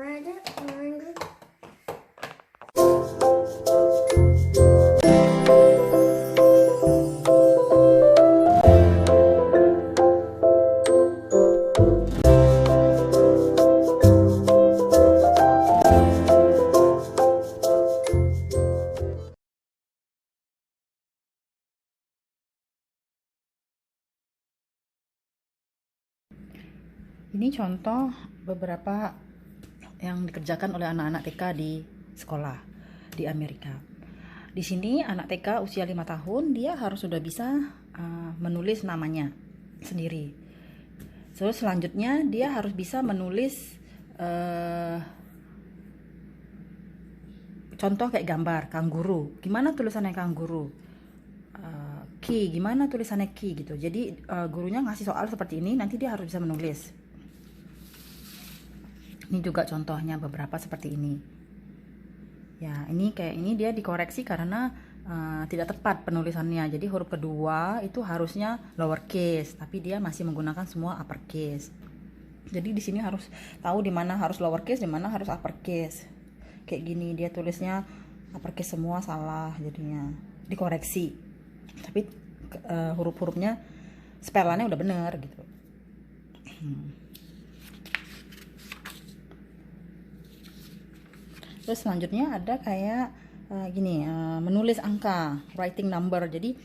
Ini contoh beberapa yang dikerjakan oleh anak-anak TK di sekolah di Amerika. Di sini anak TK usia 5 tahun dia harus sudah bisa menulis namanya sendiri. Terus selanjutnya dia harus bisa menulis contoh kayak gambar kanguru. Gimana tulisannya kanguru? Key, gimana tulisannya key gitu. Jadi gurunya ngasih soal seperti ini, nanti dia harus bisa menulis. Ini juga contohnya beberapa seperti ini. Ya, ini kayak ini dia dikoreksi karena tidak tepat penulisannya. Jadi huruf kedua itu harusnya lowercase, tapi dia masih menggunakan semua uppercase. Jadi di sini harus tahu di mana harus lowercase, di mana harus uppercase. Kayak gini dia tulisnya uppercase semua salah, jadinya dikoreksi. Tapi huruf-hurufnya spellannya udah bener gitu. Terus selanjutnya ada kayak gini, menulis angka, writing number. Jadi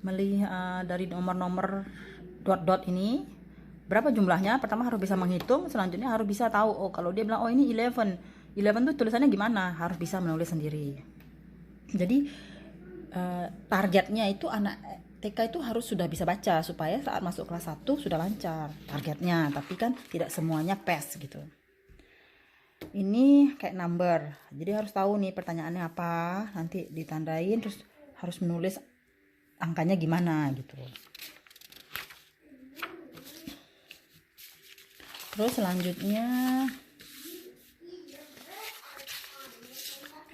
melihat dari nomor-nomor dot-dot ini berapa jumlahnya. Pertama harus bisa menghitung, selanjutnya harus bisa tahu, oh kalau dia bilang oh ini 11 tuh tulisannya gimana, harus bisa menulis sendiri. Jadi targetnya itu anak TK itu harus sudah bisa baca supaya saat masuk kelas 1 sudah lancar targetnya, tapi kan tidak semuanya pas gitu. Ini kayak number, jadi harus tahu nih pertanyaannya apa, nanti ditandain, terus harus menulis angkanya gimana gitu. Terus selanjutnya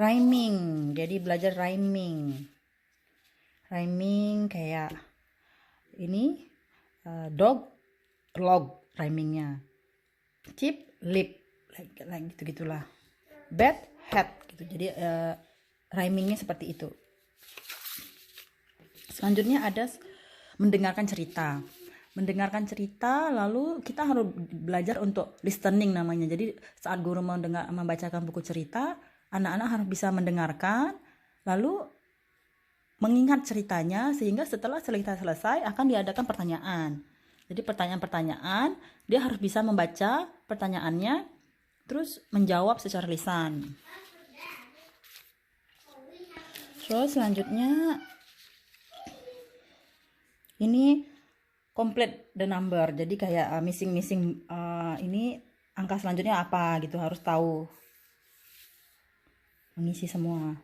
rhyming, jadi belajar rhyming kayak ini dog, log rhymingnya, chip, lip, like gitu-gitulah, bad, hat gitu. Jadi rhymingnya seperti itu. Selanjutnya ada mendengarkan cerita, lalu kita harus belajar untuk listening namanya. Jadi saat guru membacakan buku cerita, anak-anak harus bisa mendengarkan lalu mengingat ceritanya, sehingga setelah cerita selesai akan diadakan pertanyaan. Jadi pertanyaan-pertanyaan dia harus bisa membaca pertanyaannya terus menjawab secara lisan. Terus selanjutnya ini complete the number. Jadi kayak missing ini angka selanjutnya apa gitu, harus tahu mengisi semua.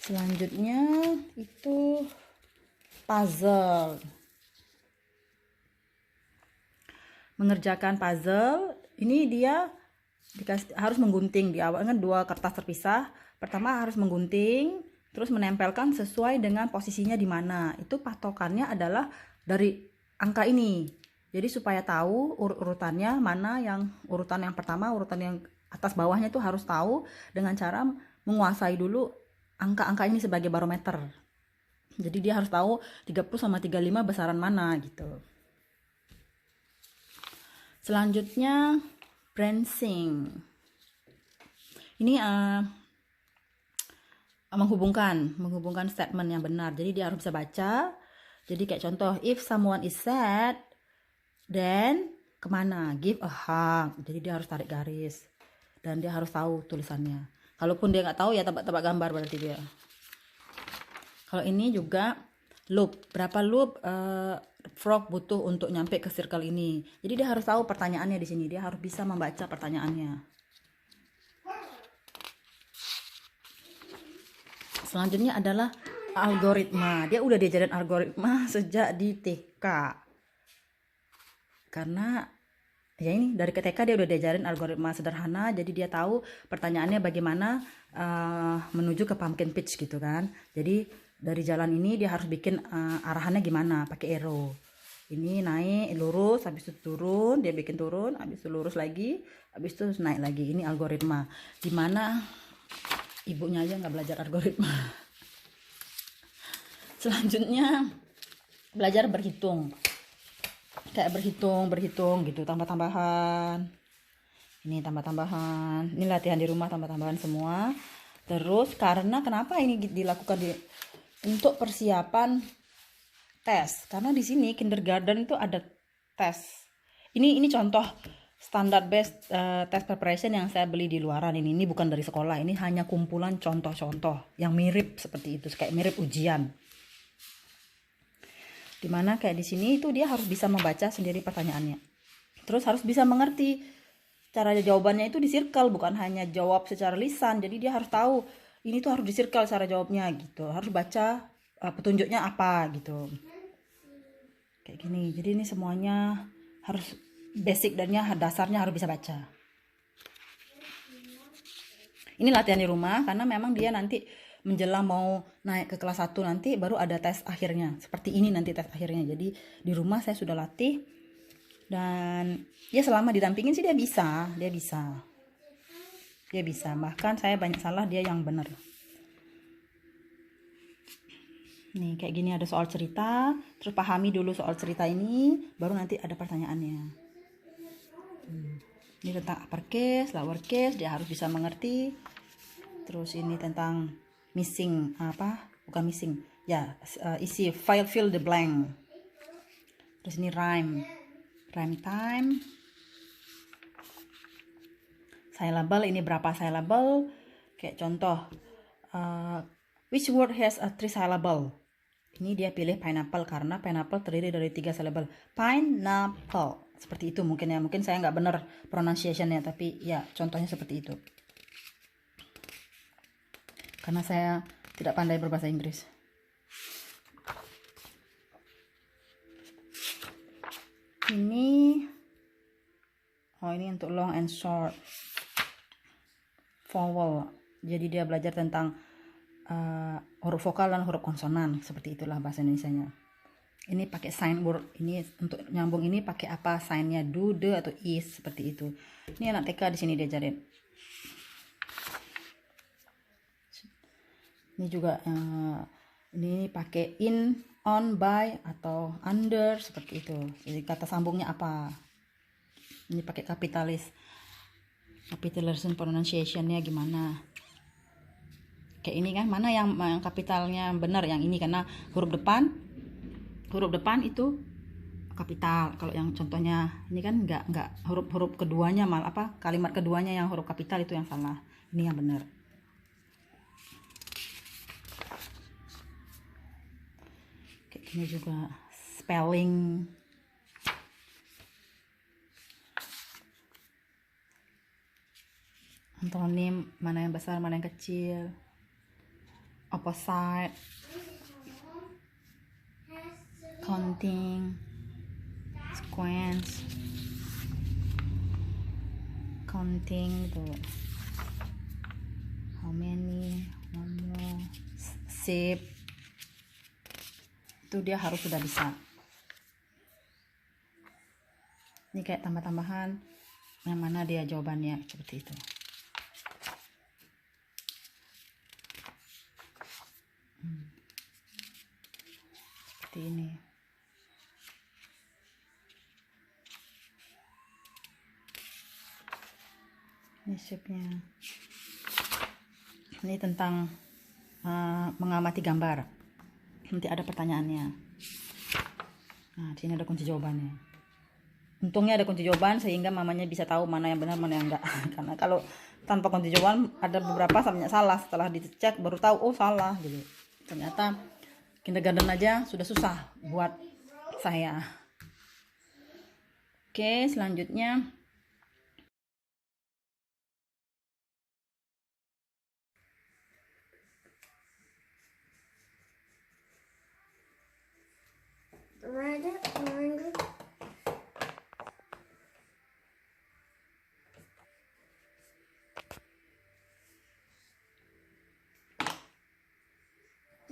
Selanjutnya itu puzzle. Mengerjakan puzzle, ini dia harus menggunting di awal kan 2 kertas terpisah. Pertama harus menggunting, terus menempelkan sesuai dengan posisinya di mana. Itu patokannya adalah dari angka ini. Jadi supaya tahu urutannya mana, yang urutan yang pertama, urutan yang atas bawahnya itu harus tahu dengan cara menguasai dulu angka-angka ini sebagai barometer. Jadi dia harus tahu 30 sama 35 besaran mana gitu. Selanjutnya branching. Ini menghubungkan statement yang benar. Jadi dia harus bisa baca. Jadi kayak contoh, if someone is sad, then kemana? Give a hug. Jadi dia harus tarik garis dan dia harus tahu tulisannya. Kalaupun dia nggak tahu ya tebak-tebak gambar berarti dia. Kalau ini juga loop, berapa loop frog butuh untuk nyampe ke circle ini. Jadi dia harus tahu pertanyaannya di sini. Dia harus bisa membaca pertanyaannya. Selanjutnya adalah algoritma. Dia udah diajarin algoritma sejak di TK. Karena ya ini dari TK dia udah diajarin algoritma sederhana, jadi dia tahu pertanyaannya bagaimana menuju ke pumpkin pitch gitu kan. Jadi dari jalan ini dia harus bikin arahannya gimana, pakai arrow. ini naik lurus, habis itu turun, dia bikin turun, habis itu lurus lagi, habis itu naik lagi. Ini algoritma. Dimana ibunya aja nggak belajar algoritma. Selanjutnya belajar berhitung. Kayak berhitung gitu, tambah-tambahan. Ini tambah-tambahan. Ini latihan di rumah tambah-tambahan semua. Terus karena kenapa ini dilakukan untuk persiapan tes? Karena di sini kindergarten itu ada tes. Ini contoh standar based test preparation yang saya beli di luaran ini. Ini bukan dari sekolah. Ini hanya kumpulan contoh-contoh yang mirip seperti itu, kayak mirip ujian. Dimana kayak di sini itu dia harus bisa membaca sendiri pertanyaannya. Terus harus bisa mengerti cara jawabannya itu di circle, bukan hanya jawab secara lisan. Jadi dia harus tahu ini tuh harus di circle cara jawabnya gitu. Harus baca petunjuknya apa gitu. Kayak gini. Jadi ini semuanya harus basic dan dasarnya harus bisa baca. Ini latihan di rumah karena memang dia nanti menjelang mau naik ke kelas 1 nanti baru ada tes akhirnya. Seperti ini nanti tes akhirnya. Jadi di rumah saya sudah latih. Dan ya selama didampingin sih dia bisa. Bahkan saya banyak salah, dia yang benar. Nih kayak gini ada soal cerita, terus pahami dulu soal cerita ini, baru nanti ada pertanyaannya. Ini tentang uppercase, lowercase, dia harus bisa mengerti. Terus ini tentang missing bukan missing ya, isi fill the blank. Terus ini rhyme time. Syllable, ini berapa syllable, kayak contoh which word has a 3 syllable. Ini dia pilih pineapple karena pineapple terdiri dari 3 syllable. Pineapple, seperti itu mungkin ya, mungkin saya nggak benar pronunciationnya, tapi ya contohnya seperti itu karena saya tidak pandai berbahasa Inggris. Ini untuk long and short vowel. Jadi dia belajar tentang huruf vokal dan huruf konsonan, seperti itulah bahasa Indonesianya. Ini pakai sign word. Ini untuk nyambung ini pakai apa? Signnya do, the atau is, seperti itu. Ini anak TK di sini diajarin. Ini juga ini pakai in, on, by atau under, seperti itu. Jadi kata sambungnya apa? Ini pakai capitalism pronunciationnya gimana? Kayak ini kan, mana yang kapitalnya benar, yang ini karena huruf depan itu kapital. Kalau yang contohnya ini kan enggak huruf keduanya kalimat keduanya yang huruf kapital itu yang salah. Ini yang benar. Kayak gini juga spelling. Antonim, mana yang besar, mana yang kecil. Opposite. Counting. Sequence. Counting tuh. How many? One more. Shape. Itu dia harus sudah bisa. Ini kayak tambah-tambahan yang mana dia jawabannya, seperti itu. Seperti ini. Ini shape-nya. Ini tentang mengamati gambar. Nanti ada pertanyaannya. Nah, di sini ada kunci jawabannya. Untungnya ada kunci jawaban sehingga mamanya bisa tahu mana yang benar, mana yang enggak. Karena kalau tanpa kunci jawaban ada beberapa samanya salah, setelah dicek baru tahu oh salah gitu. Ternyata kindergarten aja sudah susah buat saya. Oke, selanjutnya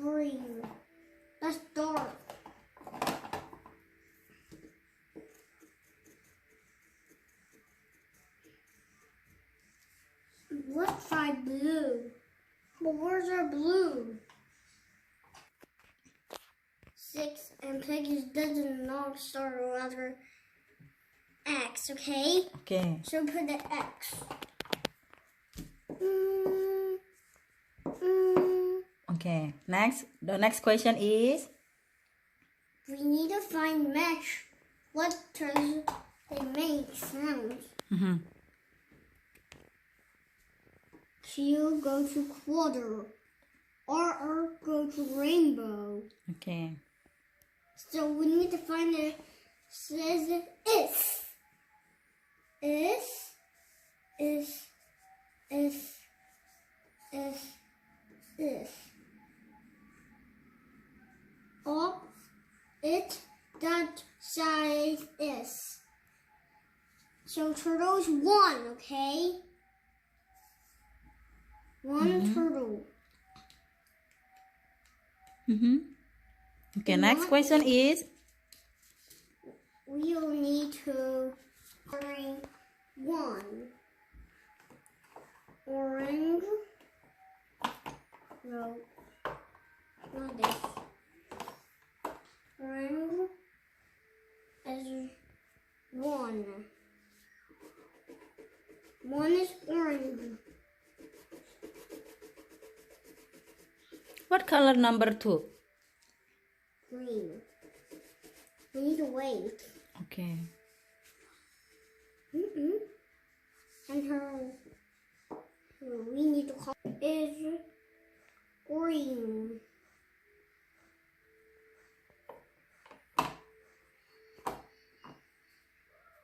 Bring the store. 5 blue. But where's our blue? 6 and Peggy doesn't know start a letter X, okay? Okay. So put the X. Okay. Next, the next question is We need to find match letters that make sounds. Q go to quarter. R go to rainbow. okay. So we need to find it. Says is. Up it that size is. So turtle's 1, okay? One turtle. Okay, next question is We'll need to bring 1 orange. No, not this. Orange is 1. 1 is orange. what color number 2? Green. We need to wait. Okay. And we need to call is green.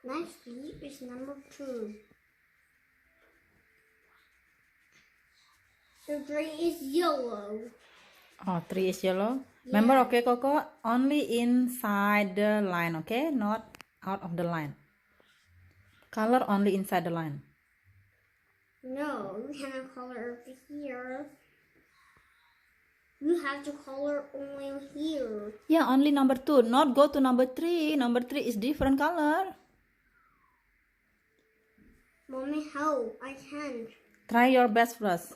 Next is number 2. So 3 is yellow. Oh, 3 is yellow. Remember, okay, Coco, only inside the line, okay? Not out of the line. Color only inside the line. No, you cannot color over here. You have to color only here. Yeah, only number 2. Not go to number 3. Number 3 is different color. Mommy, how? I can't. Try your best first.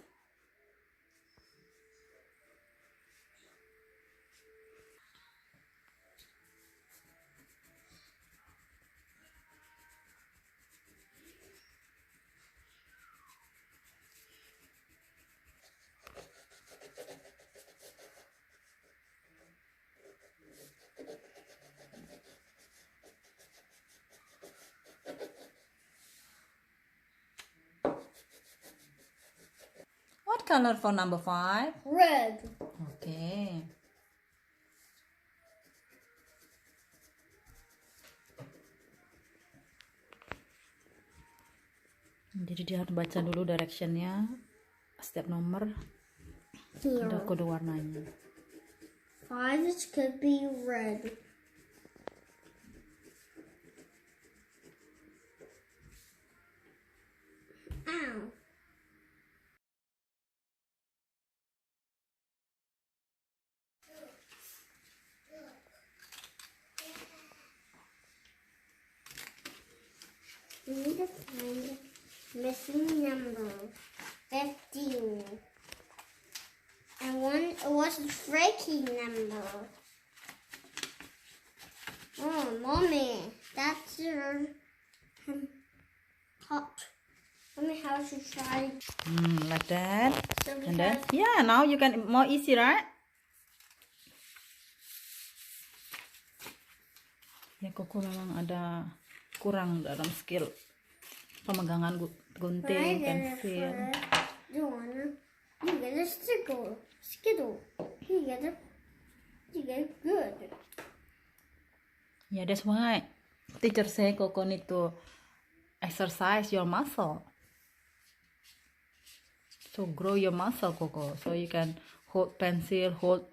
What color for number 5? Red. Okay. Jadi dia harus baca dulu directionnya. Setiap nomor Here. ada kode warnanya. 5 could be red. Ow. We need to find missing number 15. And what's the freaking number? Oh, Mommy, that's your hot. Mommy, how should try? Like that. So And then, because yeah, now you can more easy, right? Ya, Koko memang ada kurang dalam skill pemegangan gunting, pensil. You get a skittle. You get good. Yeah, that's why teacher say Koko need to exercise your muscle. So grow your muscle, Koko. So you can hold pencil, hold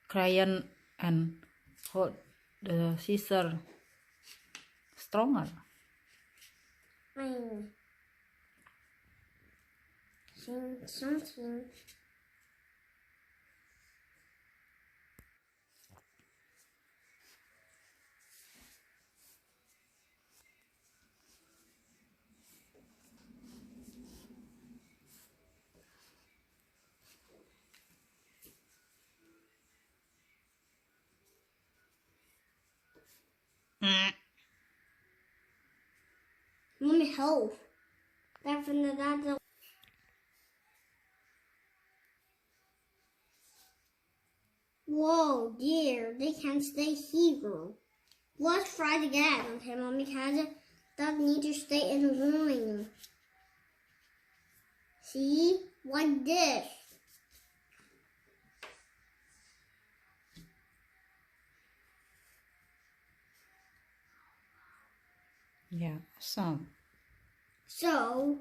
crayon, and hold the scissor stronger. Something. Mommy, help. That's Whoa, dear, they can't stay here. Let's try it again, okay, Mommy, because that need to stay in line. See? Like this. Yeah, awesome. So,